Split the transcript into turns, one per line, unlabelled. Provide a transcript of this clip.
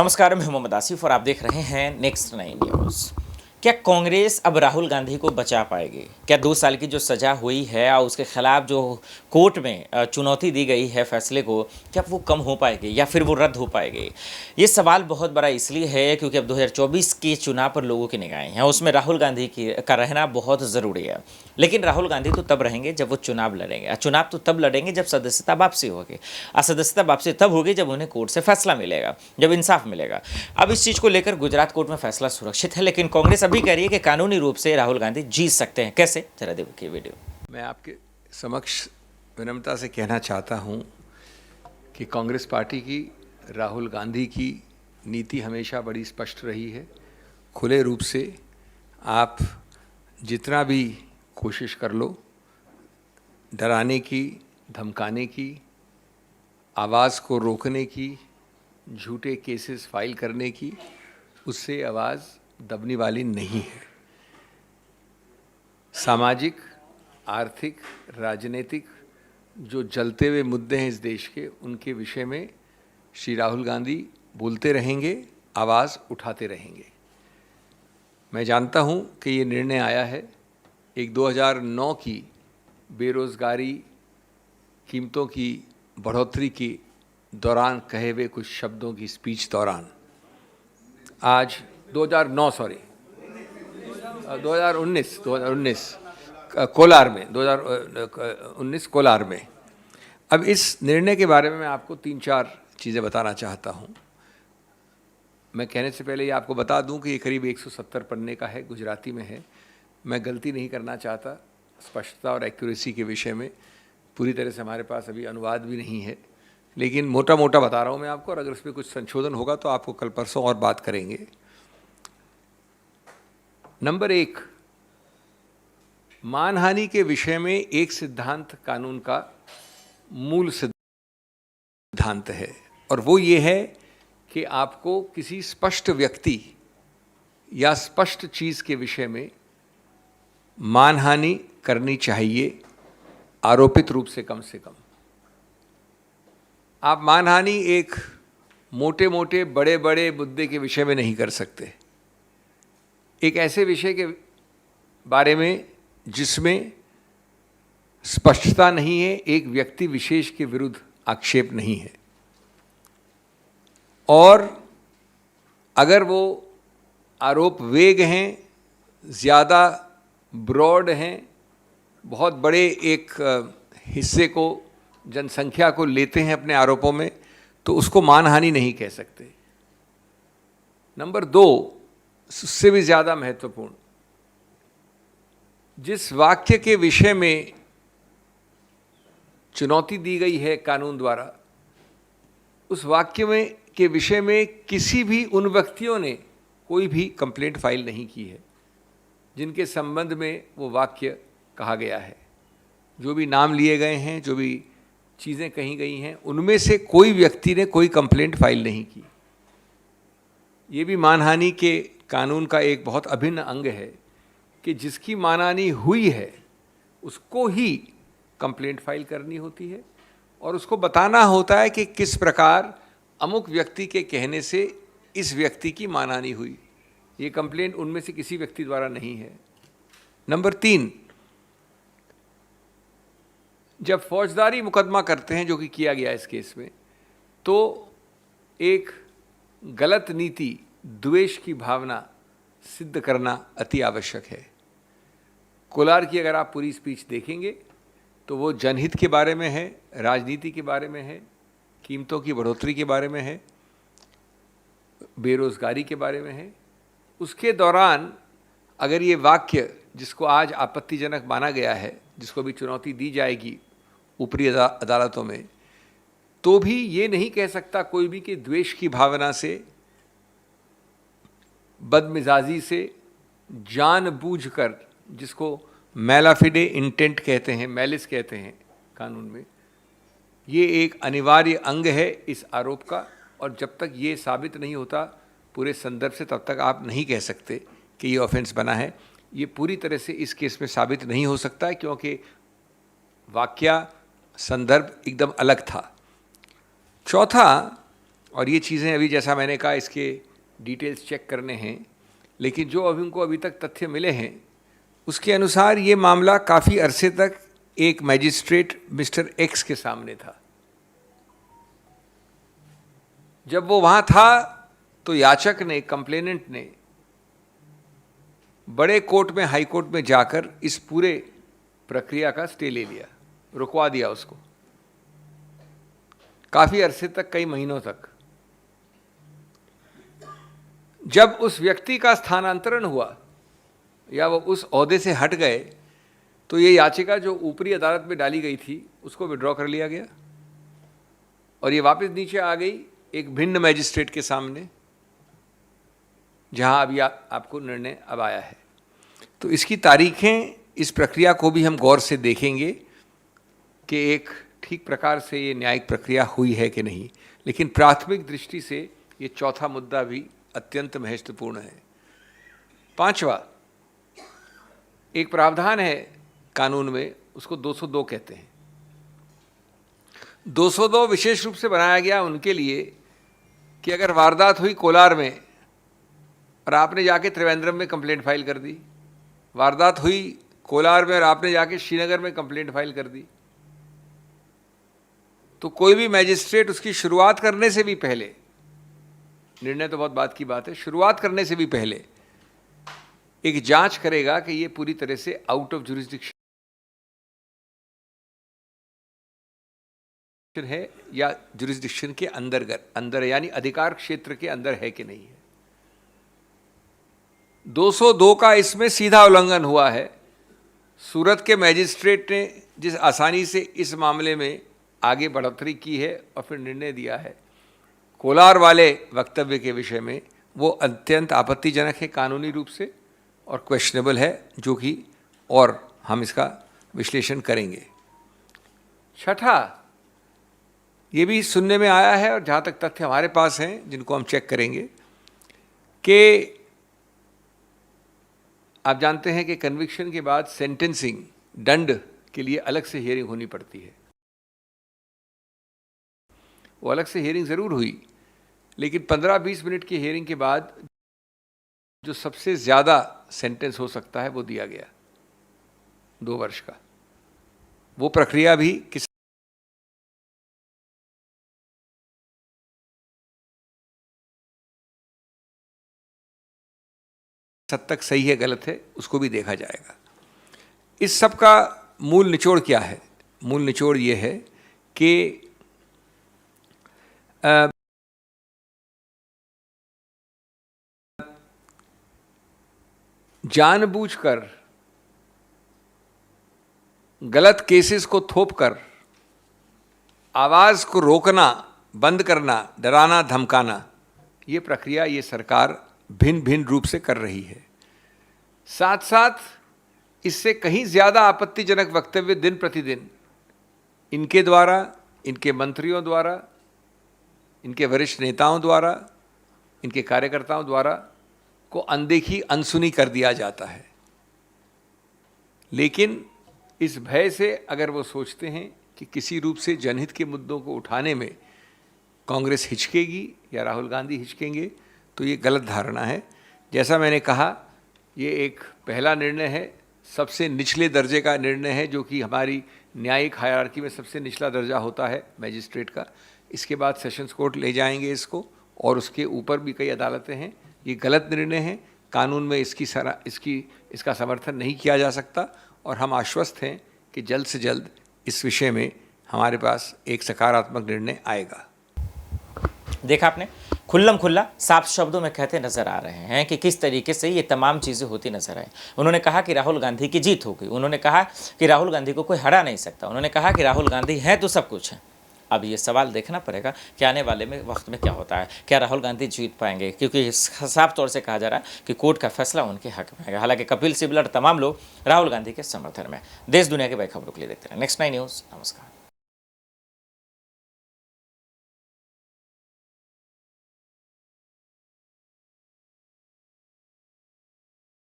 नमस्कार, मैं मोहम्मद आसिफ और आप देख रहे हैं नेक्स्ट 9 न्यूज़। क्या कांग्रेस अब राहुल गांधी को बचा पाएगी? क्या 2 साल की जो सज़ा हुई है और उसके खिलाफ जो कोर्ट में चुनौती दी गई है फैसले को, क्या वो कम हो पाएगी या फिर वो रद्द हो पाएगी? ये सवाल बहुत बड़ा इसलिए है क्योंकि अब 2024 के चुनाव पर लोगों की निगाहें हैं, उसमें राहुल गांधी का रहना बहुत ज़रूरी है। लेकिन राहुल गांधी तो तब रहेंगे जब वो चुनाव लड़ेंगे, चुनाव तो तब लड़ेंगे जब सदस्यता वापसी होगी, सदस्यता वापसी तब होगी जब उन्हें कोर्ट से फैसला मिलेगा, जब इंसाफ मिलेगा। अब इस चीज़ को लेकर गुजरात कोर्ट में फैसला सुरक्षित है, लेकिन कांग्रेस अभी कह रही है कि कानूनी रूप से राहुल गांधी जीत सकते हैं। कैसे? जरा देखिए वीडियो।
मैं आपके समक्ष विनम्रता से कहना चाहता हूं कि कांग्रेस पार्टी की राहुल गांधी की नीति हमेशा बड़ी स्पष्ट रही है। खुले रूप से आप जितना भी कोशिश कर लो, डराने की, धमकाने की, आवाज़ को रोकने की, झूठे केसेस फाइल करने की, उससे आवाज़ दबने वाली नहीं है। सामाजिक, आर्थिक, राजनीतिक जो जलते हुए मुद्दे हैं इस देश के, उनके विषय में श्री राहुल गांधी बोलते रहेंगे, आवाज़ उठाते रहेंगे। मैं जानता हूं कि ये निर्णय आया है एक 2009 की बेरोज़गारी, कीमतों की बढ़ोतरी के दौरान कहे हुए कुछ शब्दों की स्पीच दौरान। आज 2019 कोलार में, 2019 कोलार में। अब इस निर्णय के बारे में मैं आपको 3-4 चीज़ें बताना चाहता हूँ। मैं कहने से पहले ये आपको बता दूं कि ये करीब 170 पन्ने का है, गुजराती में है। मैं गलती नहीं करना चाहता स्पष्टता और एक्यूरेसी के विषय में। पूरी तरह से हमारे पास अभी अनुवाद भी नहीं है, लेकिन मोटा मोटा बता रहा हूँ मैं आपको, और अगर उसमें कुछ संशोधन होगा तो आपको कल परसों और बात करेंगे। नंबर 1, मानहानि के विषय में एक सिद्धांत कानून का मूल सिद्धांत है, और वो ये है कि आपको किसी स्पष्ट व्यक्ति या स्पष्ट चीज़ के विषय में मानहानि करनी चाहिए, आरोपित रूप से कम। आप मानहानि एक मोटे मोटे बड़े बड़े मुद्दे के विषय में नहीं कर सकते। एक ऐसे विषय के बारे में जिसमें स्पष्टता नहीं है, एक व्यक्ति विशेष के विरुद्ध आक्षेप नहीं है, और अगर वो आरोप वेग हैं, ज़्यादा ब्रॉड हैं, बहुत बड़े एक हिस्से को, जनसंख्या को लेते हैं अपने आरोपों में, तो उसको मानहानि नहीं कह सकते। नंबर 2, उससे भी ज़्यादा महत्वपूर्ण, जिस वाक्य के विषय में चुनौती दी गई है कानून द्वारा, उस वाक्य में के विषय में किसी भी उन व्यक्तियों ने कोई भी कंप्लेंट फाइल नहीं की है जिनके संबंध में वो वाक्य कहा गया है। जो भी नाम लिए गए हैं, जो भी चीज़ें कही गई हैं, उनमें से कोई व्यक्ति ने कोई कंप्लेंट फाइल नहीं की। ये भी मानहानि के कानून का एक बहुत अभिन्न अंग है कि जिसकी मानहानि हुई है उसको ही कंप्लेंट फाइल करनी होती है, और उसको बताना होता है कि किस प्रकार अमुक व्यक्ति के कहने से इस व्यक्ति की मानहानि हुई। ये कंप्लेंट उनमें से किसी व्यक्ति द्वारा नहीं है। नंबर 3, जब फौजदारी मुकदमा करते हैं, जो कि किया गया इस केस में, तो एक गलत नीति, द्वेष की भावना सिद्ध करना अति आवश्यक है। कोलार की अगर आप पूरी स्पीच देखेंगे तो वो जनहित के बारे में है, राजनीति के बारे में है, कीमतों की बढ़ोतरी के बारे में है, बेरोज़गारी के बारे में है। उसके दौरान अगर ये वाक्य, जिसको आज आपत्तिजनक माना गया है, जिसको भी चुनौती दी जाएगी ऊपरी अदालतों में, तो भी ये नहीं कह सकता कोई भी कि द्वेष की भावना से, बदमिजाजी से, जानबूझकर, जिसको मैलाफिडे इंटेंट कहते हैं, मैलिस कहते हैं कानून में, ये एक अनिवार्य अंग है इस आरोप का। और जब तक ये साबित नहीं होता पूरे संदर्भ से, तब तक आप नहीं कह सकते कि ये ऑफेंस बना है। ये पूरी तरह से इस केस में साबित नहीं हो सकता है, क्योंकि वाक्या, संदर्भ एकदम अलग था। चौथा, और ये चीज़ें अभी जैसा मैंने कहा इसके डिटेल्स चेक करने हैं, लेकिन जो अभी उनको अभी तक तथ्य मिले हैं उसके अनुसार ये मामला काफ़ी अरसे तक एक मैजिस्ट्रेट मिस्टर एक्स के सामने था। जब वो वहाँ था तो याचक ने, कंप्लेनेंट ने बड़े कोर्ट में, हाई कोर्ट में जाकर इस पूरे प्रक्रिया का स्टे ले लिया, रुकवा दिया उसको काफ़ी अरसे तक, कई महीनों तक। जब उस व्यक्ति का स्थानांतरण हुआ या वो उस ओहदे से हट गए तो ये याचिका जो ऊपरी अदालत में डाली गई थी उसको विड्रॉ कर लिया गया और ये वापस नीचे आ गई एक भिन्न मैजिस्ट्रेट के सामने, जहां अभी आपको निर्णय अब आया है। तो इसकी तारीखें, इस प्रक्रिया को भी हम गौर से देखेंगे कि एक ठीक प्रकार से ये न्यायिक प्रक्रिया हुई है कि नहीं। लेकिन प्राथमिक दृष्टि से ये चौथा मुद्दा भी अत्यंत महत्वपूर्ण है। पांचवा, एक प्रावधान है कानून में, उसको 202 कहते हैं। 202 विशेष रूप से बनाया गया उनके लिए कि अगर वारदात हुई कोलार में और आपने जाके त्रिवेंद्रम में कंप्लेंट फाइल कर दी, वारदात हुई कोलार में और आपने जाके श्रीनगर में कंप्लेंट फाइल कर दी, तो कोई भी मैजिस्ट्रेट उसकी शुरुआत करने से भी पहले, निर्णय तो बहुत बात की बात है, शुरुआत करने से भी पहले एक जांच करेगा कि ये पूरी तरह से आउट ऑफ जुरिस्डिक्शन है या जुरिस्डिक्शन के अंदर यानी अधिकार क्षेत्र के अंदर है कि नहीं है। 202 का इसमें सीधा उल्लंघन हुआ है। सूरत के मैजिस्ट्रेट ने जिस आसानी से इस मामले में आगे बढ़ोतरी की है और फिर निर्णय दिया है कोलार वाले वक्तव्य के विषय में, वो अत्यंत आपत्तिजनक है कानूनी रूप से और क्वेश्चनेबल है, जो कि और हम इसका विश्लेषण करेंगे। छठा, ये भी सुनने में आया है और जहाँ तक तथ्य हमारे पास हैं जिनको हम चेक करेंगे कि आप जानते हैं कि कन्विक्शन के बाद सेंटेंसिंग, दंड के लिए अलग से हियरिंग होनी पड़ती है। वो अलग से हियरिंग ज़रूर हुई, लेकिन 15-20 मिनट की हियरिंग के बाद जो सबसे ज़्यादा सेंटेंस हो सकता है वो दिया गया 2 वर्ष का। वो प्रक्रिया भी किस हद तक सही है, गलत है, उसको भी देखा जाएगा। इस सब का मूल निचोड़ क्या है? मूल निचोड़ ये है कि जानबूझकर गलत केसेस को थोपकर आवाज़ को रोकना, बंद करना, डराना, धमकाना, ये प्रक्रिया ये सरकार भिन्न भिन्न रूप से कर रही है। साथ साथ इससे कहीं ज़्यादा आपत्तिजनक वक्तव्य दिन प्रतिदिन इनके द्वारा, इनके मंत्रियों द्वारा, इनके वरिष्ठ नेताओं द्वारा, इनके कार्यकर्ताओं द्वारा को अनदेखी, अनसुनी कर दिया जाता है। लेकिन इस भय से अगर वो सोचते हैं कि किसी रूप से जनहित के मुद्दों को उठाने में कांग्रेस हिचकेगी या राहुल गांधी हिचकेंगे, तो ये गलत धारणा है। जैसा मैंने कहा, ये एक पहला निर्णय है, सबसे निचले दर्जे का निर्णय है, जो कि हमारी न्यायिक हायरार्की में सबसे निचला दर्जा होता है मैजिस्ट्रेट का। इसके बाद सेशंस कोर्ट ले जाएंगे इसको, और उसके ऊपर भी कई अदालतें हैं। ये गलत निर्णय है, कानून में इसका समर्थन नहीं किया जा सकता, और हम आश्वस्त हैं कि जल्द से जल्द इस विषय में हमारे पास एक सकारात्मक निर्णय आएगा।
देखा आपने, खुल्लम खुल्ला साफ शब्दों में कहते नजर आ रहे हैं कि किस तरीके से ये तमाम चीज़ें होती नजर आई। उन्होंने कहा कि राहुल गांधी की जीत हो गई, उन्होंने कहा कि राहुल गांधी को कोई हरा नहीं सकता, उन्होंने कहा कि राहुल गांधी है तो सब कुछ है। अब ये सवाल देखना पड़ेगा कि आने वाले में वक्त में क्या होता है, क्या राहुल गांधी जीत पाएंगे, क्योंकि साफ तौर से कहा जा रहा है कि कोर्ट का फैसला उनके हक में है। हालांकि कपिल सिब्बल और तमाम लोग राहुल गांधी के समर्थन में। देश दुनिया के बड़ी खबरों के लिए देखते रहे नेक्स्ट 9 न्यूज़। नमस्कार।